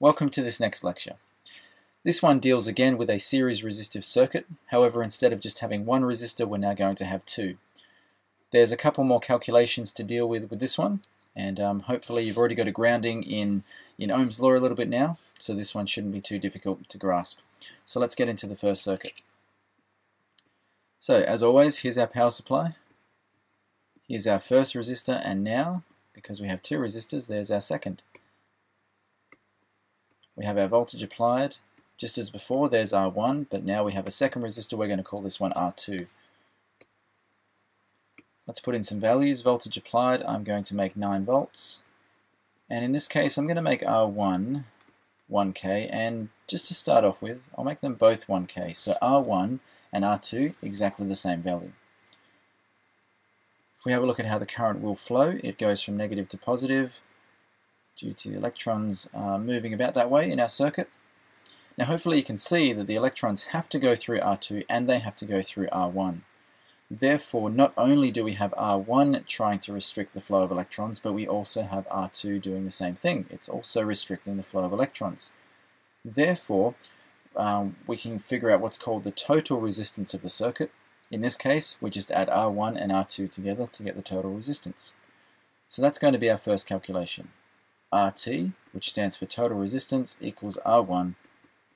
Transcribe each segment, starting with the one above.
Welcome to this next lecture. This one deals again with a series resistive circuit. However, instead of just having one resistor, we're now going to have two. There's a couple more calculations to deal with this one, and hopefully you've already got a grounding in Ohm's law a little bit now, so this one shouldn't be too difficult to grasp. So let's get into the first circuit. So as always, here's our power supply. Here's our first resistor, and now, because we have two resistors, there's our second. We have our voltage applied. Just as before, there's R1, but now we have a second resistor. We're going to call this one R2. Let's put in some values. Voltage applied, I'm going to make 9 volts. And in this case, I'm going to make R1 1K, and just to start off with, I'll make them both 1K. So R1 and R2, exactly the same value. If we have a look at how the current will flow, it goes from negative to positive due to the electrons moving about that way in our circuit. Now hopefully you can see that the electrons have to go through R2 and they have to go through R1. Therefore, not only do we have R1 trying to restrict the flow of electrons, but we also have R2 doing the same thing. It's also restricting the flow of electrons. Therefore, we can figure out what's called the total resistance of the circuit. In this case, we just add R1 and R2 together to get the total resistance. So that's going to be our first calculation. RT, which stands for total resistance, equals R1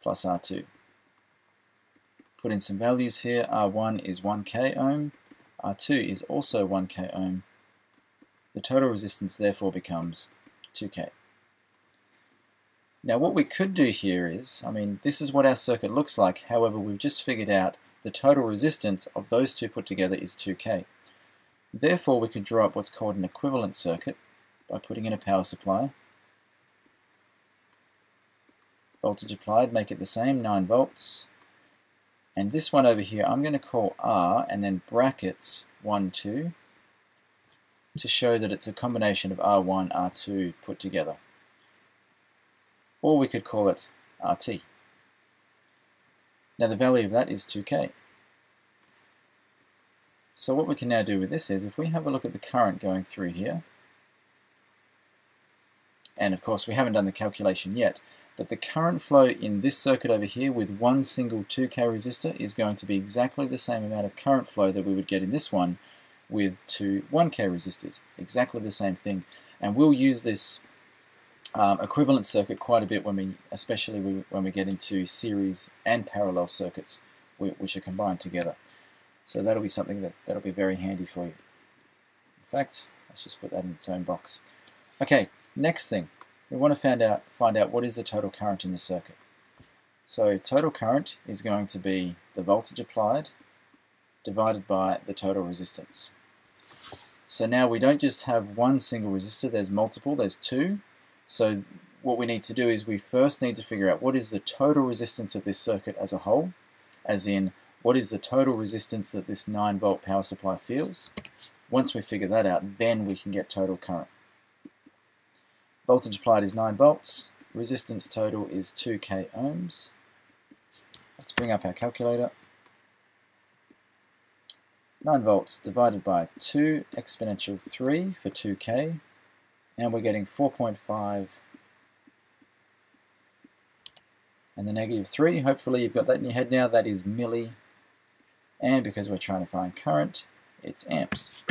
plus R2. Put in some values here. R1 is 1K ohm, R2 is also 1K ohm. The total resistance therefore becomes 2K. Now what we could do here is, this is what our circuit looks like, however we've just figured out the total resistance of those two put together is 2K. Therefore we could draw up what's called an equivalent circuit by putting in a power supply. Voltage applied, make it the same, 9 volts. And this one over here, I'm going to call R and then brackets 1, 2 to show that it's a combination of R1, R2 put together. Or we could call it RT. Now the value of that is 2K. So what we can now do with this is, if we have a look at the current going through here, and of course we haven't done the calculation yet, but the current flow in this circuit over here with one single 2K resistor is going to be exactly the same amount of current flow that we would get in this one with two 1K resistors. Exactly the same thing. And we'll use this equivalent circuit quite a bit especially when we get into series and parallel circuits which are combined together. So that'll be something that'll be very handy for you. In fact, let's just put that in its own box. Okay, next thing. We want to find out what is the total current in the circuit. So total current is going to be the voltage applied divided by the total resistance. So now we don't just have one single resistor, there's multiple, there's two. So what we need to do is we first need to figure out what is the total resistance of this circuit as a whole, as in what is the total resistance that this 9 volt power supply feels. Once we figure that out, then we can get total current. Voltage applied is 9 volts, resistance total is 2K ohms. Let's bring up our calculator. 9 volts divided by 2 exponential 3 for 2K, and we're getting 4.5, and the negative 3, hopefully you've got that in your head now, that is milli, and because we're trying to find current, it's amps.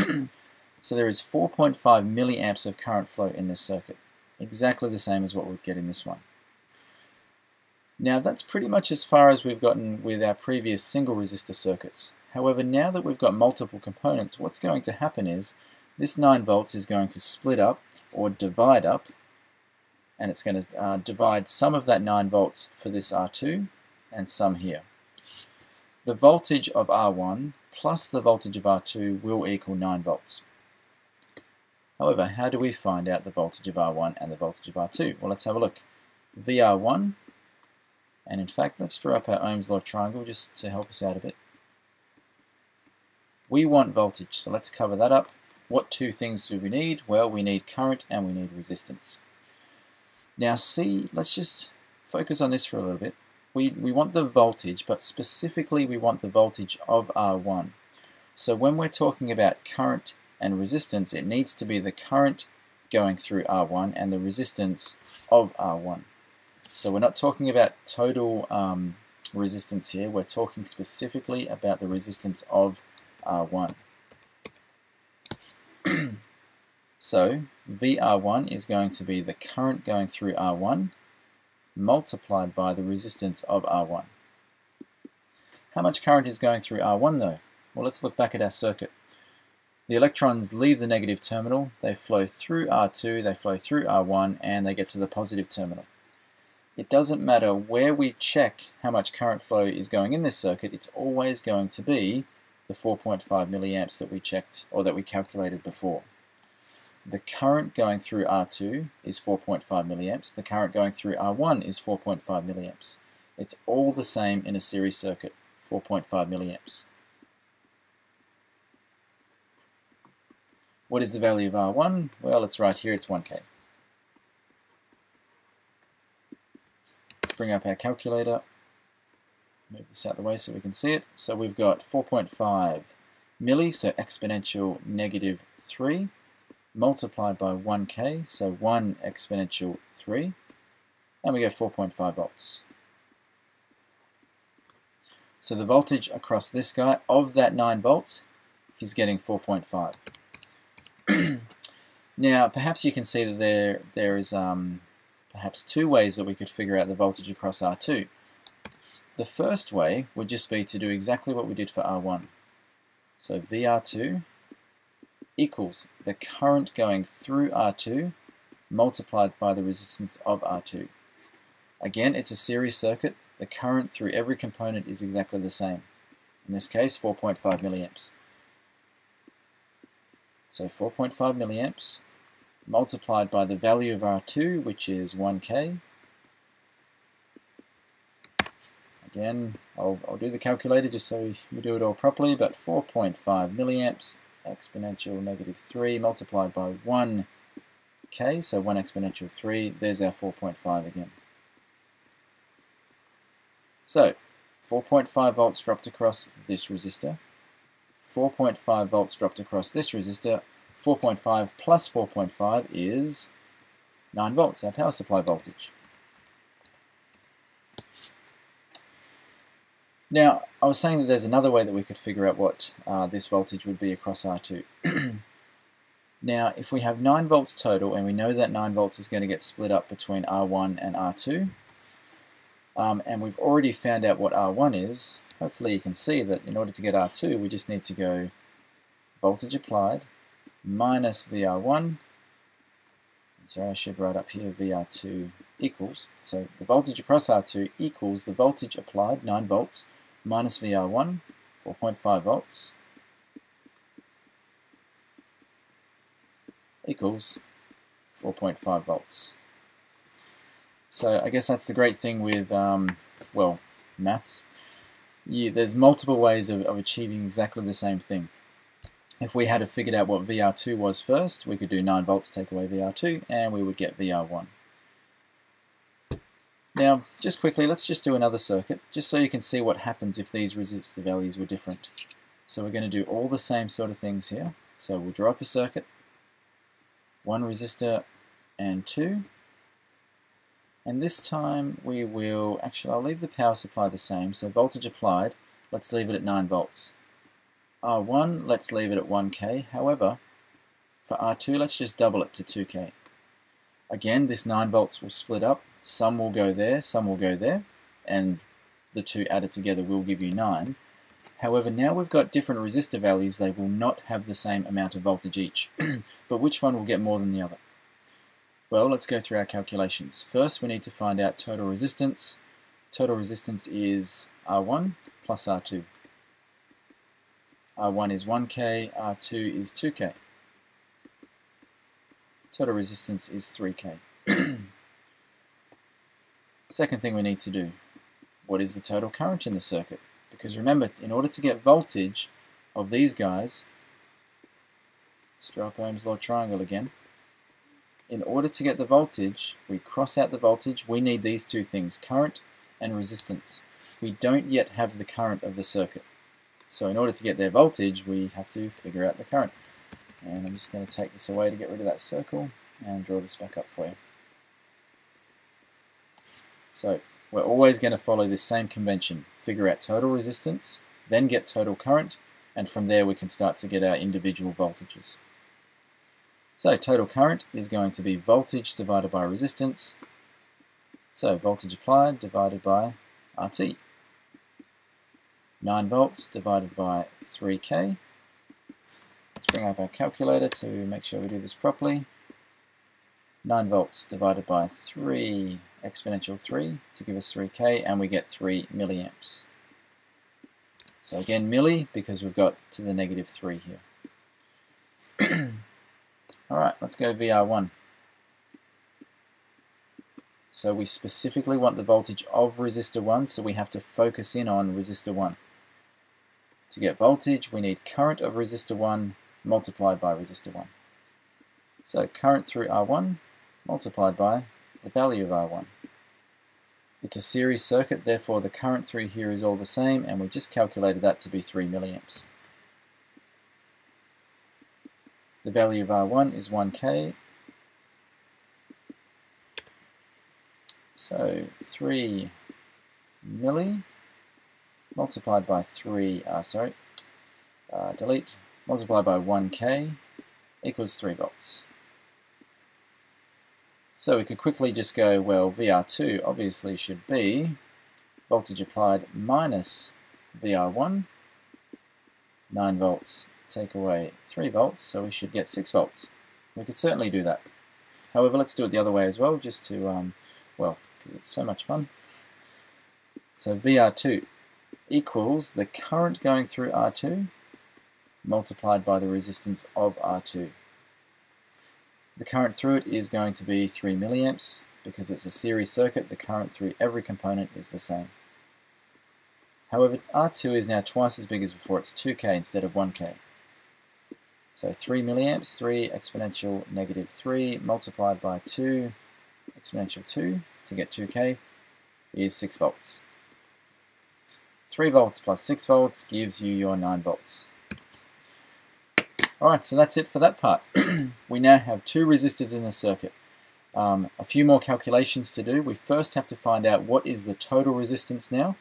So there is 4.5 milliamps of current flow in this circuit. Exactly the same as what we'd get in this one. Now that's pretty much as far as we've gotten with our previous single resistor circuits. However, now that we've got multiple components, what's going to happen is this 9 volts is going to split up or divide up, and it's going to divide some of that 9 volts for this R2 and some here. The voltage of R1 plus the voltage of R2 will equal 9 volts. However, how do we find out the voltage of R1 and the voltage of R2? Well, let's have a look. VR1, and in fact, let's draw up our Ohm's law triangle just to help us out a bit. We want voltage, so let's cover that up. What two things do we need? Well, we need current and we need resistance. Now see, let's just focus on this for a little bit. We want the voltage, but specifically we want the voltage of R1. So when we're talking about current and resistance, it needs to be the current going through R1 and the resistance of R1. So we're not talking about total resistance here, we're talking specifically about the resistance of R1. So VR1 is going to be the current going through R1 multiplied by the resistance of R1. How much current is going through R1 though? Well, let's look back at our circuit. The electrons leave the negative terminal, they flow through R2, they flow through R1, and they get to the positive terminal. It doesn't matter where we check how much current flow is going in this circuit, it's always going to be the 4.5 milliamps that we checked or that we calculated before. The current going through R2 is 4.5 milliamps, the current going through R1 is 4.5 milliamps. It's all the same in a series circuit, 4.5 milliamps. What is the value of R1? Well, it's right here, it's 1K. Let's bring up our calculator. Move this out of the way so we can see it. So we've got 4.5 milli, so exponential negative 3, multiplied by 1K, so 1 exponential 3, and we get 4.5 volts. So the voltage across this guy of that 9 volts, he's getting 4.5. Now, perhaps you can see that there is perhaps two ways that we could figure out the voltage across R2. The first way would just be to do exactly what we did for R1. So VR2 equals the current going through R2 multiplied by the resistance of R2. Again, it's a series circuit. The current through every component is exactly the same. In this case, 4.5 milliamps. So 4.5 milliamps multiplied by the value of R2, which is 1K. Again, I'll do the calculator just so we do it all properly, but 4.5 milliamps exponential negative 3 multiplied by 1K, so 1 exponential 3, there's our 4.5 again. So 4.5 volts dropped across this resistor, 4.5 volts dropped across this resistor, 4.5 plus 4.5 is 9 volts, our power supply voltage. Now, I was saying that there's another way that we could figure out what this voltage would be across R2. Now, if we have 9 volts total, and we know that 9 volts is going to get split up between R1 and R2, and we've already found out what R1 is, hopefully you can see that in order to get R2, we just need to go voltage applied minus VR1. Sorry, I should write up here VR2 equals. So the voltage across R2 equals the voltage applied, 9 volts, minus VR1, 4.5 volts, equals 4.5 volts. So I guess that's the great thing with, well, maths. There's multiple ways of achieving exactly the same thing. If we had figured out what VR2 was first, we could do 9 volts take away VR2, and we would get VR1. Now, just quickly, let's just do another circuit, just so you can see what happens if these resistor values were different. So we're going to do all the same sort of things here. So we'll draw up a circuit, 1 resistor and 2. And this time we will, actually I'll leave the power supply the same, so voltage applied, let's leave it at 9 volts. R1, let's leave it at 1K, however, for R2, let's just double it to 2K. Again, this 9 volts will split up, some will go there, some will go there, and the two added together will give you 9. However, now we've got different resistor values, they will not have the same amount of voltage each. But which one will get more than the other? Well, let's go through our calculations. First, we need to find out total resistance. Total resistance is R1 plus R2. R1 is 1K, R2 is 2K. Total resistance is 3K. Second thing we need to do, what is the total current in the circuit? Because remember, in order to get voltage of these guys, let's draw up Ohm's law triangle again. In order to get the voltage, we cross out the voltage, we need these two things, current and resistance. We don't yet have the current of the circuit. So in order to get their voltage, we have to figure out the current. And I'm just going to take this away to get rid of that circle and draw this back up for you. So we're always going to follow this same convention. Figure out total resistance, then get total current, and from there we can start to get our individual voltages. So total current is going to be voltage divided by resistance. So voltage applied divided by RT. 9 volts divided by 3K. Let's bring up our calculator to make sure we do this properly. 9 volts divided by 3 exponential 3 to give us 3K, and we get 3 milliamps. So again, milli, because we've got to the negative 3 here. Alright, let's go VR1. So we specifically want the voltage of resistor 1, so we have to focus in on resistor 1. To get voltage, we need current of resistor 1 multiplied by resistor 1. So current through R1 multiplied by the value of R1. It's a series circuit, therefore the current through here is all the same, and we just calculated that to be 3 milliamps. The value of R1 is 1K. So 3 milli multiplied by multiplied by 1K equals 3 volts. So we could quickly just go, well, VR2 obviously should be voltage applied minus VR1, 9 volts, take away 3 volts, so we should get 6 volts. We could certainly do that. However, let's do it the other way as well, just to, well, because it's so much fun. So VR2 equals the current going through R2 multiplied by the resistance of R2. The current through it is going to be 3 milliamps. Because it's a series circuit, the current through every component is the same. However, R2 is now twice as big as before. It's 2K instead of 1K. So 3 milliamps, 3 exponential negative 3 multiplied by 2 exponential 2 to get 2K is 6 volts. 3 volts plus 6 volts gives you your 9 volts. Alright, so that's it for that part. We now have 2 resistors in the circuit. A few more calculations to do. We first have to find out what is the total resistance now.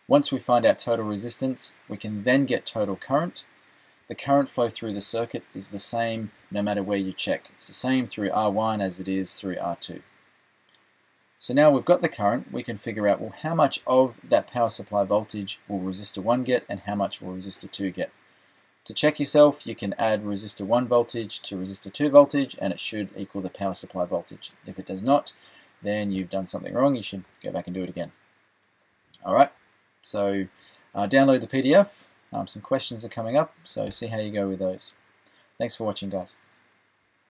Once we find out total resistance, we can then get total current. The current flow through the circuit is the same no matter where you check. It's the same through R1 as it is through R2. So now we've got the current, we can figure out, well, how much of that power supply voltage will resistor 1 get and how much will resistor 2 get. To check yourself, you can add resistor 1 voltage to resistor 2 voltage and it should equal the power supply voltage. If it does not, then you've done something wrong. You should go back and do it again. Alright, so download the PDF. Some questions are coming up, so see how you go with those. Thanks for watching, guys.